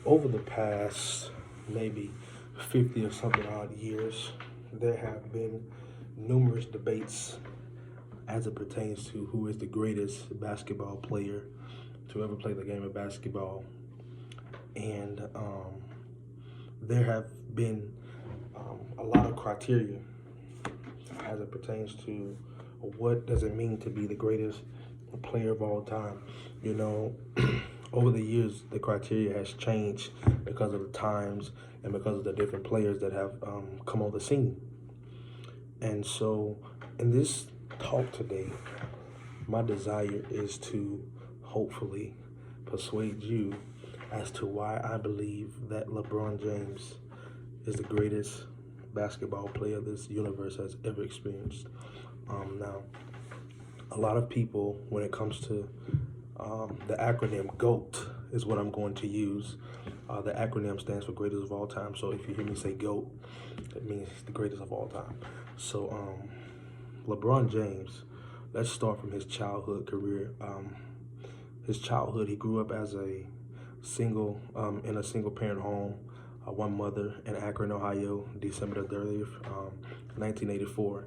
Over the past maybe 50 or something odd years, there have been numerous debates as it pertains to who is the greatest basketball player to ever play the game of basketball. And there have been a lot of criteria as it pertains to what does it mean to be the greatest player of all time. You know, over the years, the criteria has changed because of the times and because of the different players that have come on the scene. And so, in this talk today, my desire is to hopefully persuade you as to why I believe that LeBron James is the greatest basketball player this universe has ever experienced. Now, a lot of people, when it comes to the acronym GOAT, is what I'm going to use. The acronym stands for greatest of all time. So if you hear me say GOAT, it means he's the greatest of all time. So LeBron James, let's start from his childhood career. His childhood, he grew up as a single in a single parent home, one mother in Akron, Ohio, December the 30th, 1984.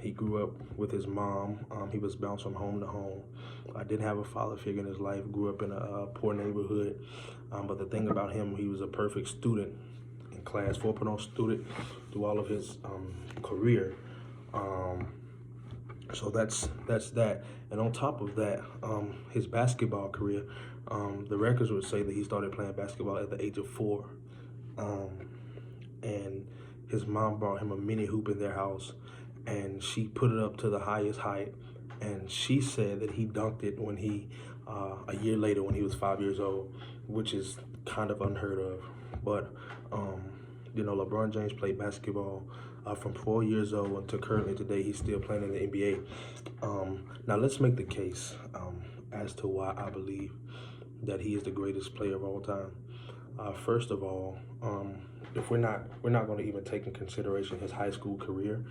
He grew up with his mom. He was bounced from home to home. I didn't have a father figure in his life. Grew up in a poor neighborhood. But the thing about him, he was a perfect student in class, 4.0 student through all of his career. So that's that. And on top of that, his basketball career, the records would say that he started playing basketball at the age of 4. And his mom brought him a mini hoop in their house, and she put it up to the highest height. And she said that he dunked it when a year later, when he was 5 years old, which is kind of unheard of. But LeBron James played basketball from 4 years old until currently today. He's still playing in the NBA. Now let's make the case as to why I believe that he is the greatest player of all time. First of all, if we're not going to even take in consideration his high school career,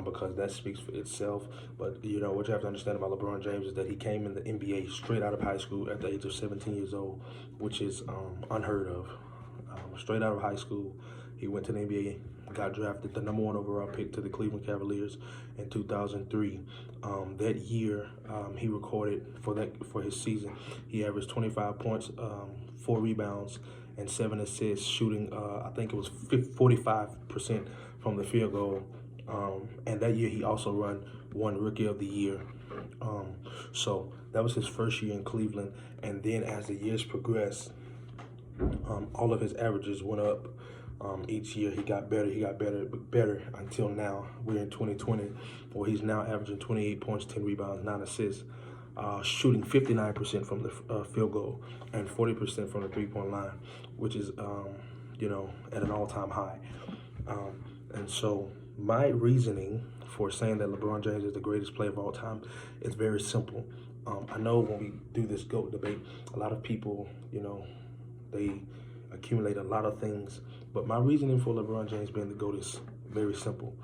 because that speaks for itself. But what you have to understand about LeBron James is that he came in the NBA straight out of high school at the age of 17 years old, which is unheard of. Straight out of high school, he went to the NBA, got drafted the number 1 overall pick to the Cleveland Cavaliers in 2003. That year, he recorded for his season. He averaged 25 points, 4 rebounds, and 7 assists, shooting I think it was 45% from the field goal. And that year, he also won Rookie of the Year. So that was his first year in Cleveland. And then as the years progressed, all of his averages went up. Each year he got better until now. We're in 2020, where he's now averaging 28 points, 10 rebounds, 9 assists, shooting 59% from the field goal and 40% from the three-point line, which is, at an all-time high. And so my reasoning for saying that LeBron James is the greatest player of all time is very simple. I know when we do this GOAT debate, a lot of people, they accumulate a lot of things. But my reasoning for LeBron James being the GOAT is very simple.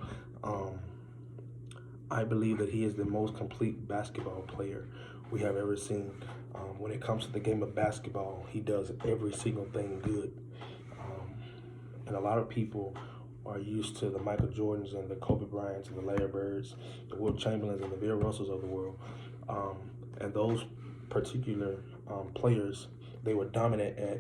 I believe that he is the most complete basketball player we have ever seen. When it comes to the game of basketball, he does every single thing good. And a lot of people are used to the Michael Jordans and the Kobe Bryants and the Larry Birds, the Will Chamberlains and the Bill Russells of the world. And those particular players, they were dominant at,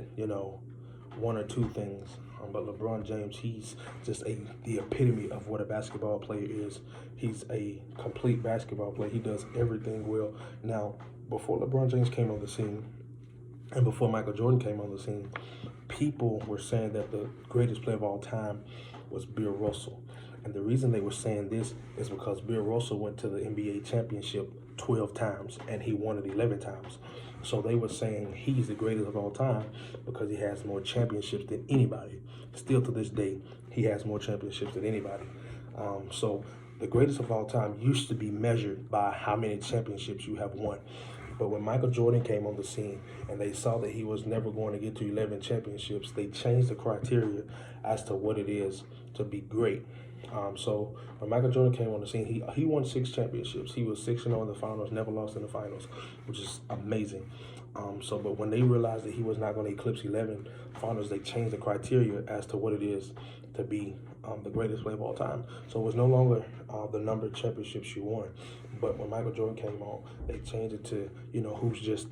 one or two things. But LeBron James, he's just the epitome of what a basketball player is. He's a complete basketball player. He does everything well. Now, before LeBron James came on the scene, and before Michael Jordan came on the scene, people were saying that the greatest player of all time was Bill Russell. And the reason they were saying this is because Bill Russell went to the NBA championship 12 times and he won it 11 times. So they were saying he's the greatest of all time because he has more championships than anybody. Still to this day, he has more championships than anybody. So the greatest of all time used to be measured by how many championships you have won. But when Michael Jordan came on the scene and they saw that he was never going to get to 11 championships, they changed the criteria as to what it is to be great. So when Michael Jordan came on the scene, he won 6 championships. He was 6-0 in the finals, never lost in the finals, which is amazing. But when they realized that he was not going to eclipse 11 finals, they changed the criteria as to what it is to be the greatest player of all time. So it was no longer the number of championships you won. But when Michael Jordan came on, they changed it to, who's just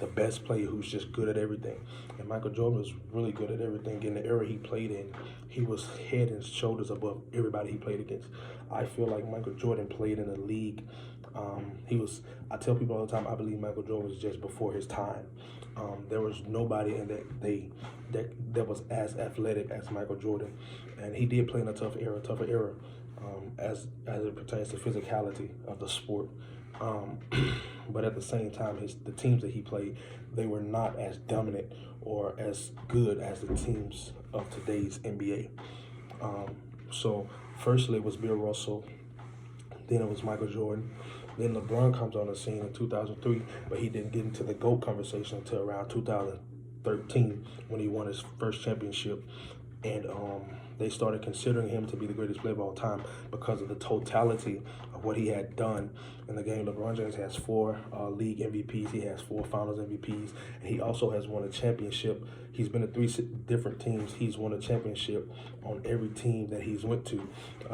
the best player, who's just good at everything. And Michael Jordan was really good at everything. In the era he played in, he was head and shoulders above everybody he played against. I feel like Michael Jordan played in a league. I tell people all the time, I believe Michael Jordan was just before his time. There was nobody in that was as athletic as Michael Jordan. And he did play in a tougher era, as it pertains to physicality of the sport. But at the same time, the teams that he played, they were not as dominant or as good as the teams of today's NBA. So firstly, it was Bill Russell. Then it was Michael Jordan. Then LeBron comes on the scene in 2003, but he didn't get into the GOAT conversation until around 2013 when he won his first championship. And they started considering him to be the greatest player of all time because of the totality of what he had done in the game. LeBron James has 4 league MVPs. He has 4 finals MVPs. And he also has won a championship. He's been to 3 different teams. He's won a championship on every team that he's went to.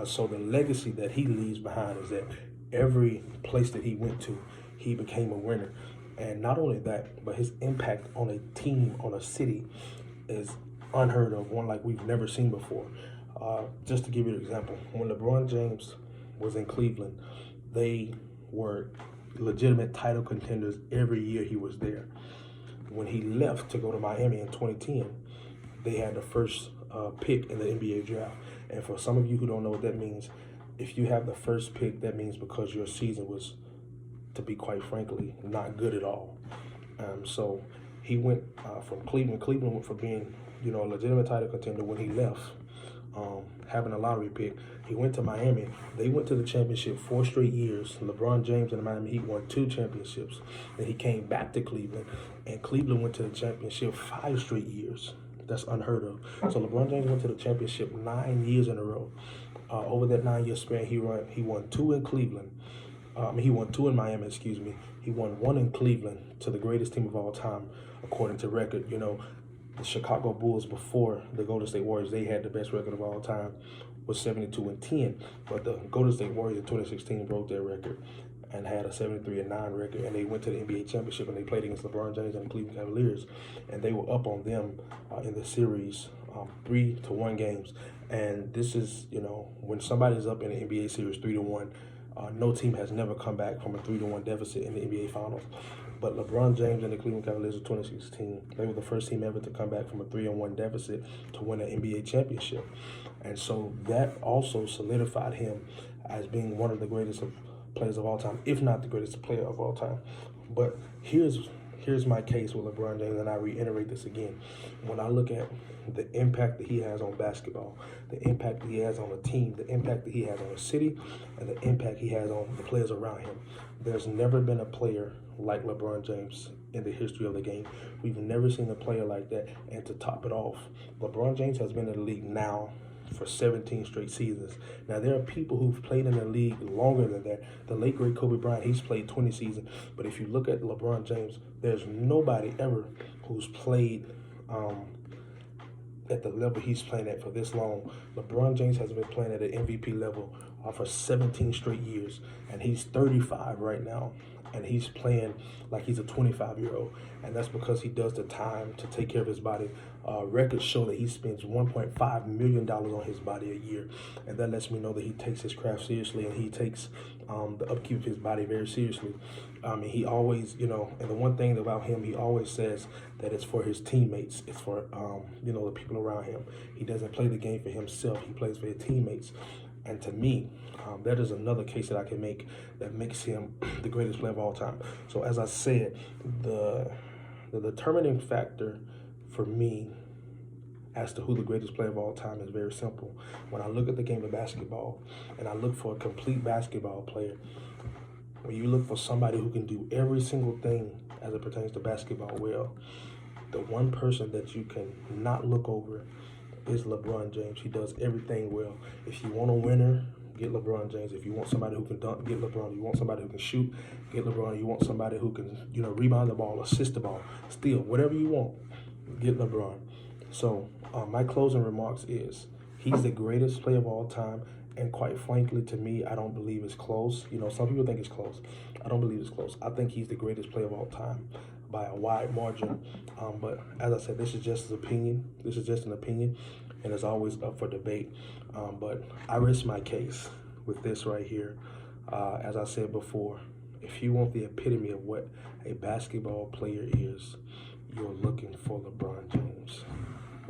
So the legacy that he leaves behind is that every place that he went to, he became a winner. And not only that, but his impact on a team, on a city, is unheard of, one like we've never seen before. Just to give you an example, when LeBron James was in Cleveland, they were legitimate title contenders every year he was there. When he left to go to Miami in 2010, they had the first pick in the NBA draft. And for some of you who don't know what that means, if you have the first pick, that means because your season was, to be quite frankly, not good at all. So he went from Cleveland. Cleveland went from being, a legitimate title contender when he left, having a lottery pick. He went to Miami. They went to the championship 4 straight years. LeBron James and the Miami Heat won 2 championships. Then he came back to Cleveland, and Cleveland went to the championship 5 straight years. That's unheard of. So LeBron James went to the championship 9 years in a row. Over that 9-year span, he won 2 in Cleveland. He won 2 in Miami, excuse me. He won 1 in Cleveland to the greatest team of all time, according to record. The Chicago Bulls, before the Golden State Warriors, they had the best record of all time, was 72-10. But the Golden State Warriors in 2016 broke their record and had a 73-9 record, and they went to the NBA championship and they played against LeBron James and the Cleveland Cavaliers, and they were up on them in the series, 3-1 games. And this is, when somebody's up in the NBA series 3-1, no team has never come back from a 3-1 deficit in the NBA Finals. But LeBron James and the Cleveland Cavaliers of 2016, they were the first team ever to come back from a 3-1 deficit to win an NBA championship. And so that also solidified him as being one of the greatest players of all time, if not the greatest player of all time. But here's my case with LeBron James, and I reiterate this again. When I look at the impact that he has on basketball, the impact that he has on a team, the impact that he has on a city, and the impact he has on the players around him, there's never been a player like LeBron James in the history of the game. We've never seen a player like that. And to top it off, LeBron James has been in the league now for 17 straight seasons. Now, there are people who've played in the league longer than that. The late, great Kobe Bryant, he's played 20 seasons. But if you look at LeBron James, there's nobody ever who's played at the level he's playing at for this long. LeBron James has been playing at an MVP level for 17 straight years, and he's 35 right now, and he's playing like he's a 25-year-old, and that's because he does the time to take care of his body. Records show that he spends $1.5 million on his body a year, and that lets me know that he takes his craft seriously, and he takes the upkeep of his body very seriously. He always, and the one thing about him, he always says that it's for his teammates. It's for, the people around him. He doesn't play the game for himself. He plays for his teammates. And to me, that is another case that I can make that makes him the greatest player of all time. So as I said, the determining factor for me as to who the greatest player of all time is very simple. When I look at the game of basketball and I look for a complete basketball player, when you look for somebody who can do every single thing as it pertains to basketball well, the one person that you can not look over is LeBron James. He does everything well. If you want a winner, get LeBron James. If you want somebody who can dunk, get LeBron. You want somebody who can shoot, get LeBron. You want somebody who can, rebound the ball, assist the ball, steal, whatever you want, get LeBron. So my closing remarks is he's the greatest player of all time. And quite frankly, to me, I don't believe it's close. Some people think it's close. I don't believe it's close. I think he's the greatest player of all time by a wide margin. But as I said, this is just an opinion. This is just an opinion, and it's always up for debate. But I rest my case with this right here. As I said before, if you want the epitome of what a basketball player is, you're looking for LeBron James.